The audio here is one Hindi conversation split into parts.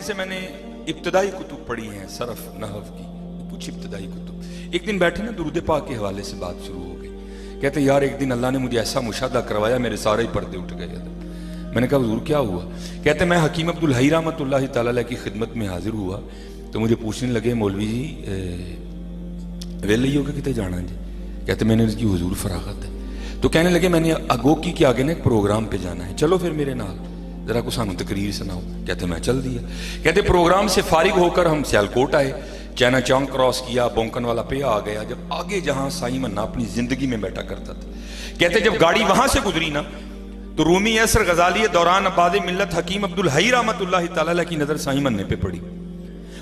से मैंने इब्तदाई कुतुब पढ़ी हैं, सरफ नहव की कुछ इब्तदाई कुतुब। एक दिन बैठे ना, दुरूद पाक के हवाले से बात शुरू हो गई। कहते यार एक दिन अल्लाह ने मुझे ऐसा मुशाहदा करवाया, मेरे सारे ही पर्दे उठ गए। मैंने कहा हुजूर क्या हुआ? कहते मैं हकीम अब्दुल हई रहमतुल्लाहि तआला अलैह की खिदमत में हाजिर हुआ तो मुझे पूछने लगे, मौलवी जी वेले हो के कितने जाना जी? कहते मैंने उसकी हुजूर फरागत है। तो कहने लगे मैंने अगोकी के आगे ना एक प्रोग्राम पे जाना है, चलो फिर मेरे नाल जरा को सानू तकरीर सुनाओ। कहते मैं चल दिया। कहते प्रोग्राम से फारिग होकर हम सियालकोट आए, चाइना चौक क्रॉस किया, बोंकन वाला पे आ गया। जब आगे जहां साईं मन्ना अपनी जिंदगी में बैठा करता था, कहते जब गाड़ी वहां से गुजरी ना तो रूमी असर गजाली दौरान आबाद मिल्लत हकीम अब्दुल हई रहमतुल्लाहि तआला अलैह की नजर साईं मन्ने पे पड़ी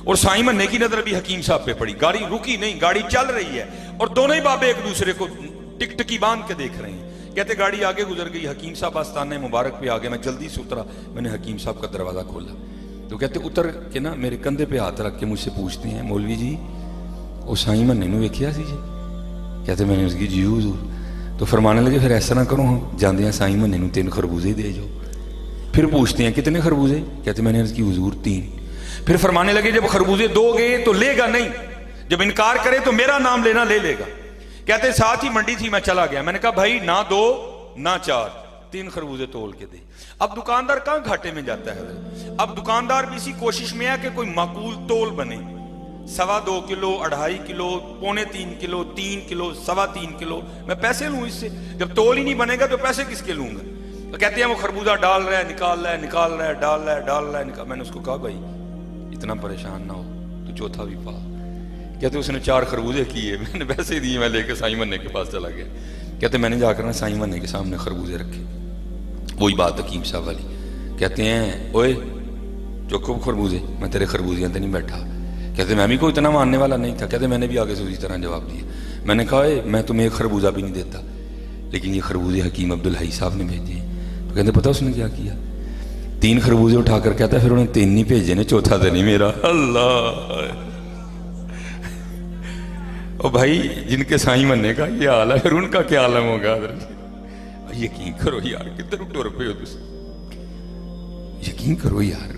और साईं मन्ने की नजर भी हकीम साहब पे पड़ी। गाड़ी रुकी नहीं, गाड़ी चल रही है और दोनों ही बाबे एक दूसरे को टिकटकी बांध के देख रहे हैं। कहते गाड़ी आगे गुजर गई, हकीम साहब आस्ताने मुबारक पे आ गए। मैं जल्दी से उतरा, मैंने हकीम साहब का दरवाजा खोला तो कहते उतर के ना मेरे कंधे पे हाथ रख के मुझसे पूछते हैं, मौलवी जी वो साईं मन्ने नूं वेखिया सी जी? कहते मैंने उसकी जी हुजूर। तो फरमाने लगे फिर ऐसा ना करो, हम जाते हैं साईं मन्ने नूं 3 खरबूजे दे जाओ। फिर पूछते हैं कितने खरबूजे? कहते मैंने उसकी हुजूर 3। फिर फरमाने लगे जब खरबूजे दोगे तो लेगा नहीं, जब इनकार करे तो मेरा नाम लेना ले लेगा। कहते साथ ही मंडी थी, मैं चला गया। मैंने कहा भाई ना 2 ना 4, 3 खरबूजे तोल के दे। अब दुकानदार कहां घाटे में जाता है? अब दुकानदार भी इसी कोशिश में है कि कोई माकूल तोल बने। 2.25 kilo, 2.5 kilo, 2.25 kilo, 3 kilo, 3.25 kilo मैं पैसे लूं इससे? जब तोल ही नहीं बनेगा तो पैसे किसके लूंगा? तो कहते हैं वो खरबूजा डाल रहा है, निकाल रहा है, निकाल रहा है, डाल रहा है, डाल रहा है, निकाल। मैंने उसको कहा भाई इतना परेशान ना हो, तो चौथा भी पा। कहते उसने 4 खरबूजे किए, मैंने वैसे ही दिए, मैं लेके साईं मन्ने के पास चला गया। कहते मैंने जाकर ना साईं मन्ने के सामने खरबूजे रखे, वही बात हकीम साहब वाली। कहते हैं ओए चुप खरबूजे, मैं तेरे खरबूजे अंदर नहीं बैठा। कहते मैं भी कोई इतना मानने वाला नहीं था। कहते मैंने भी आगे से उसी तरह जवाब दिया। मैंने कहा मैं तुम्हें एक खरबूजा भी नहीं देता, लेकिन ये खरबूजे हकीम अब्दुल हई साहब ने भेजे हैं। तो कहते पता उसने क्या किया? 3 खरबूजे उठाकर कहता फिर उन्हें 3 नहीं भेजे ने, चौथा तो नहीं मेरा। अल्लाह ओ भाई जिनके साईं मन्ने का ये हाल है, फिर उनका क्या आलम होगा? यकीन करो यार, किधर टुर पे हो तुम? यकीन करो यार,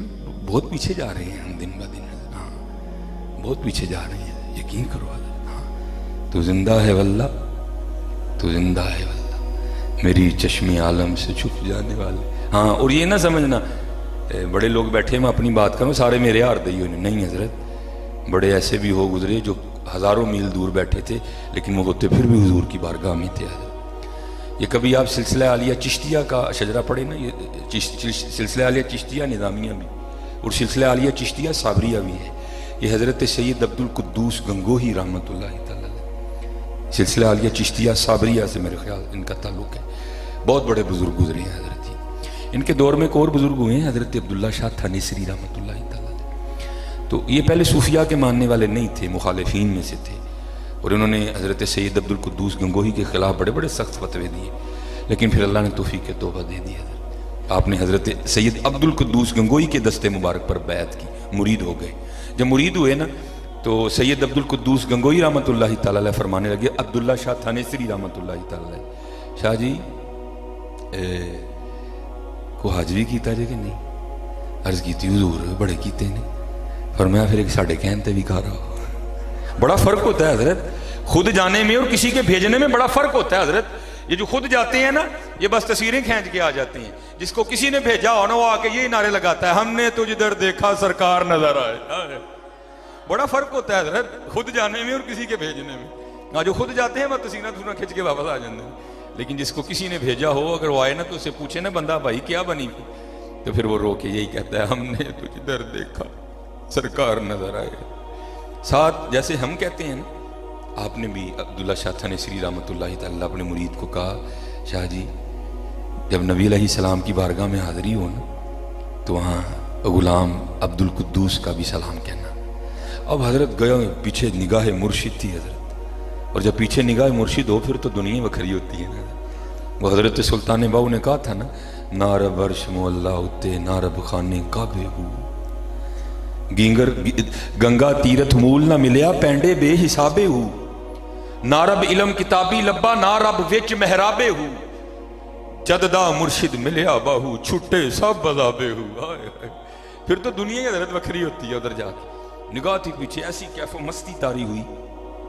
बहुत पीछे जा रहे हैं हम दिन ब दिन। हाँ बहुत पीछे जा रहे हैं, यकीन करो। हाँ तू जिंदा है वल्ला, तू जिंदा है वल्ला, मेरी चश्मे आलम से छुप जाने वाले। हाँ और ये ना समझना बड़े लोग बैठे, मैं अपनी बात करूँ सारे मेरे हार दई नहीं हजरत। बड़े ऐसे भी हो गुजरे जो हजारों मील दूर बैठे थे, लेकिन वो होते फिर भी हुजूर की बारगाह में थे। ये कभी आप सिलसिला आलिया चिश्तिया का शजरा पढ़े ना, ये सिलसिला आलिया चिश्तिया निज़ामिया भी और सिलसिला आलिया चिश्तिया साबरिया भी है। ये हज़रत सैयद अब्दुल कुद्दूस गंगोही रहमतुल्लाहि तआला, सिलसिला आलिया चिश्तिया साबरिया से मेरे ख्याल इनका ताल्लुक है। बहुत बड़े बुजुर्ग गुजरे हैं हजरत जी। इनके दौर में एक और बुजुर्ग हुए हैं, हजरत अब्दुल्ला शाह थानेसरी रहमतुल्लाहि तआला। तो ये पहले सूफिया के मानने वाले नहीं थे, मुखालिफीन में से थे, और इन्होंने हज़रत सैयद अब्दुल कुद्दूस गंगोही के ख़िलाफ़ बड़े बड़े सख्त फतवे दिए, लेकिन फिर अल्लाह ने तौफीक के तौबा दे दी। आपने हज़रत सैयद अब्दुल कुद्दूस गंगोही के दस्ते मुबारक पर बैत की, मुरीद हो गए। जब मुरीद हुए ना तो सैयद अब्दुल कुद्दूस गंगोही रहमतुल्लाहि तआला अलैह फरमाने लगे, अब्दुल्ला शाह थानेसरी रहमतुल्लाहि तआला अलैह, शाह जी को हज भी किया जे कि नहीं? अर्ज की हुजूर बड़े कीते ने। फरमाया फिर एक साढ़े कहन ते भी खा रहा। बड़ा फर्क होता है हजरत, खुद जाने में और किसी के भेजने में बड़ा फर्क होता है हजरत। ये जो खुद जाते हैं ना, ये बस तस्वीरें खींच के आ जाते हैं। जिसको किसी ने भेजा हो ना, वो आके यही नारे लगाता है, हमने तुझ इधर देखा सरकार नजर आए। बड़ा फर्क होता है हजरत, खुद जाने में और किसी के भेजने में। हाँ जो खुद जाते हैं वह तस्वीरें थूना खींच के वापस आ जाते हैं, लेकिन जिसको किसी ने भेजा हो, अगर वो आए ना तो उससे पूछे ना बंदा भाई क्या बनी, तो फिर वो रो के यही कहता है, हमने तुझ इधर देखा सरकार नजर आए। साथ जैसे हम कहते हैं ना, आपने भी अब्दुल्ला शाह थानेसरी रहमतुल्लाहि तआला अपने मुरीद को कहा, शाह जी जब नबी अलैहिस्सलाम की बारगाह में हाज़िरी हो ना, तो वहाँ गुलाम अब्दुल कुद्दूस का भी सलाम कहना। अब हजरत गया, पीछे निगाह मुर्शिद थी हजरत, और जब पीछे निगाह मुर्शिद हो फिर तो दुनिया बखरी होती है ना। वो हजरत सुल्तान बाहू ने कहा था ना, नारब अर्श मोल्ला उत्ते नारब खाने काबे हूँ, गींगर गंगा तीरथ मूल ना मिलिया पैंडे बेहिसाबे हूँ, नारब इलम किताबी लब्बा नारब विच मेहराबे हूँ, जददा मुर्शिद मिलिया बाहू छुट्टे सब बजाबे हूँ। फिर तो दुनिया की हजरत वखरी होती है। उधर जाके निगाह थी पीछे, ऐसी कैफो मस्ती तारी हुई,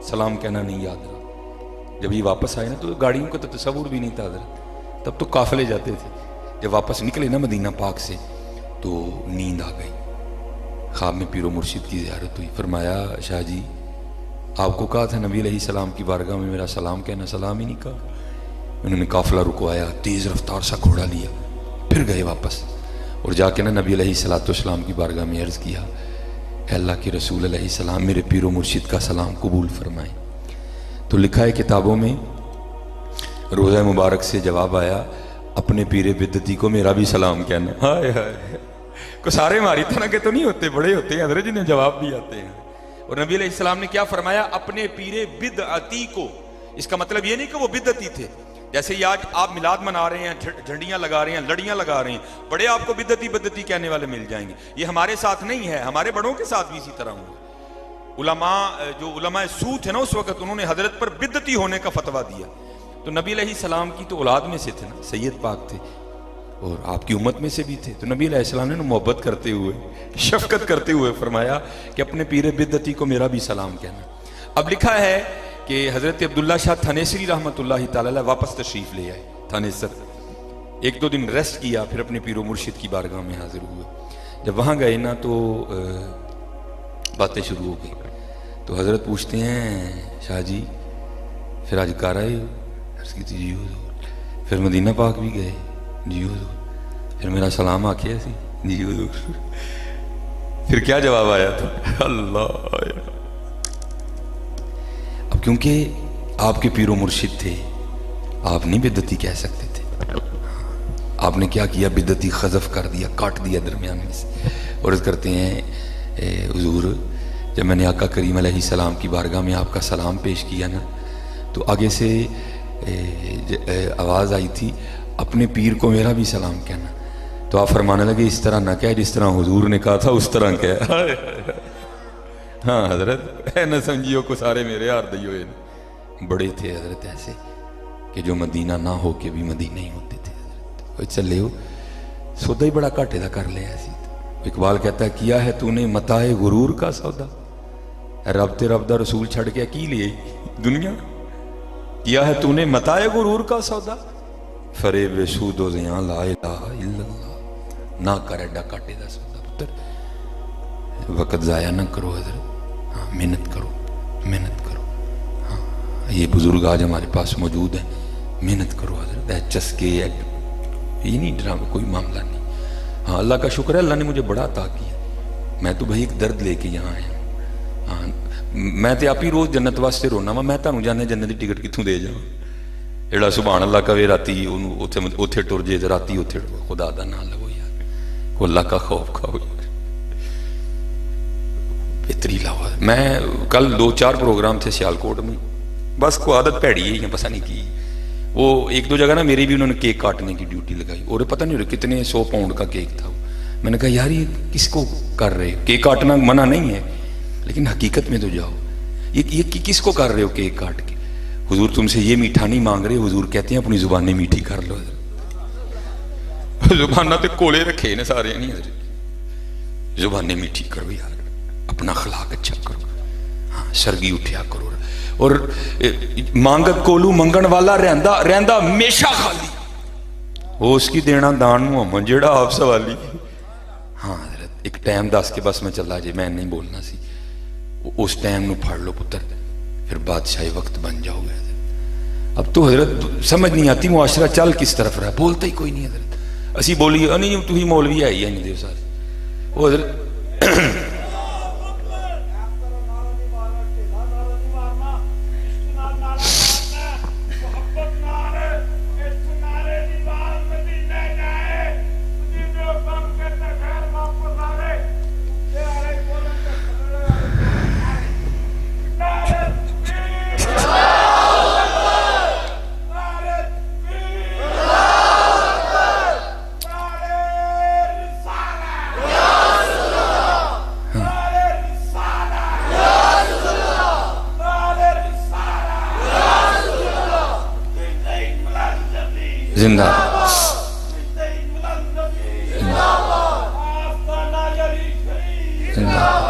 सलाम कहना नहीं याद रहा। जब ये वापस आए ना तो गाड़ियों का तो तस्वुर भी नहीं था हजरत, तब तो काफिले जाते थे। जब वापस निकले ना मदीना पाक से तो नींद आ गई। ख्वाब में पीरो मुर्शिद की ज़ियारत हुई। फरमाया शाह जी आपको कहा था नबी अलैहिस्सलाम की बारगाह में मेरा सलाम कहना, सलाम ही नहीं कहा। उन्होंने काफिला रुकवाया, तेज़ रफ्तार सा घोड़ा लिया, फिर गए वापस और जाके ना नबी अलैहिस्सलाम की बारगाह में अर्ज़ किया, अल्लाह के रसूल अलैहिस्सलाम मेरे पीरो मुर्शिद का सलाम कबूल फरमाएं। तो लिखा है किताबों में, रोज़ा मुबारक से जवाब आया, अपने पीरे बिद्दती को मेरा भी सलाम कहना। हाय हाय, को सारे मारी तरह के तो नहीं होते, बड़े होते हैं हज़रत जिन्हें जवाब भी आते हैं। और नबी अलैहिस्सलाम ने क्या फरमाया, अपने पीरे बिदअती को। इसका मतलब ये नहीं कि वो बिदअती थे, जैसे ये आज आप मिलाद मना रहे हैं, झंडियां लगा रहे हैं, लड़ियां लगा रहे हैं, बड़े आपको बिदअती बिदअती कहने वाले मिल जाएंगे। ये हमारे साथ नहीं है, हमारे बड़ों के साथ भी इसी तरह हुआ। उलमा जो उलमा सू थे ना उस वक्त, उन्होंने हजरत पर बिदअती होने का फतवा दिया। तो नबी अलैहिस्सलाम की तो औलाद में से थे ना, सैयद पाक थे और आपकी उम्मत में से भी थे। तो नबी अलैहिस्सलाम ने मोहब्बत करते हुए, शफकत करते हुए फरमाया कि अपने पीरे बिद्दती को मेरा भी सलाम कहना। अब लिखा है कि हज़रत अब्दुल्ला शाह थानेसरी रहमतुल्लाहि तआला वापस तशरीफ़ ले आए थानेसर। एक दो दिन रेस्ट किया, फिर अपने पीरो मुर्शिद की बारगाह में हाजिर हुए। जब वहाँ गए ना तो बातें शुरू हो गई। तो हज़रत पूछते हैं, शाह जी फिर आज कर आए हो? अर्ज़ की जी हुज़ूर। फिर मदीना पाक भी गए? जी हुज़ूर। फिर मेरा सलाम आखिया सी? जी हुज़ूर। फिर क्या जवाब आया था? अल्लाह। अब क्योंकि आपके पीरो मुर्शिद थे, आप नहीं बिद्दती कह सकते थे। आपने क्या किया, बिद्दती खज़फ कर दिया, काट दिया दरमियान में से। और इस करते हैं हुज़ूर, जब मैंने आका करीम अलैहिस्सलाम की बारगाह में आपका सलाम पेश किया ना, तो आगे से आवाज़ आई थी, अपने पीर को मेरा भी सलाम कहना। तो आप फरमाने लगे, इस तरह ना कह जिस तरह हुजूर ने कहा था उस तरह कह। हाँ हजरत, न समझियो को सारे मेरे हार दियो। बड़े थे हजरत ऐसे कि जो मदीना ना हो के भी मदीने ही होते थे। हजरत चले हो सौदा ही बड़ा घाटे का कर लिया। इकबाल कहता है, किया है तूने मताए गुरूर का सौदा, रब ते रब दा रसूल छड़ के की लिए दुनिया। किया है तूने मताए गुरूर का सौदा, फरेब सूदो ज़िया ला इलाहा इल्लल्लाह। ना कर एडा घाटे का सौदा पुत्र, वक़्त ज़ाया ना करो हजरत। हाँ मेहनत करो, मेहनत करो। हाँ ये बुजुर्ग आज हमारे पास मौजूद है, मेहनत करो हजरत। चस्के ये नहीं ड्रामा, कोई मामला नहीं। हाँ अल्लाह का शुक्र है, अल्लाह ने मुझे बड़ा अता किया। मैं तो भाई एक दर्द लेके यहाँ आया हूँ। हाँ मैं तो आप ही रोज़ जन्नत वास्ते रोना वा, मैं तुहानू जाने जन्नत की टिकट कितों दे जावां। जेड़ा सुभान अल्लाह कवे राती उत्थे टुर जे, राती उत्थे खुदा दा नाम लो यार, को अल्लाह का खौफ खाओ यार, बेहतरी लाओ। मैं कल 2-4 प्रोग्राम थे सियालकोट में, बस को आदत भैड़ी है पता नहीं की। वो एक दो जगह ना मेरी भी उन्होंने केक काटने की ड्यूटी लगाई, और पता नहीं कितने 100 पाउंड का केक था। मैंने कहा यार ये किसको कर रहे हो? केक काटना मना नहीं है, लेकिन हकीकत में तो जाओ। ये किसको कर रहे हो केक काट के? हुजूर तुमसे ये मीठा नहीं मांग रहे, हुजूर कहते हैं अपनी जुबानें मीठी कर लो। जुबाना तो कोले रखे ने सारे नहीं, जुबानें मीठी करो यार, अपना अखलाक अच्छा करो। हाँ सरगी उठिया करो। और मांगत कोलू मंगण वाला रहंदा रहंदा हमेशा खाली, वो उसकी देना दान मुहम्मद जेड़ा आप सवाली। हाँ हजरत एक टाइम दस के बस मैं चला जे, मैं नहीं बोलना सी। उस टाइम नू फड़ लो पुत्र, फिर बादशाही वक्त बन जाओगे। अब तो हजरत समझ नहीं आती मुआशरा चल किस तरफ रहा, बोलता ही कोई नहीं हजरत। असी बोलिए नहीं तुम मौलवी है ही नहीं दे सारे वो हजरत। जिंदा चंगा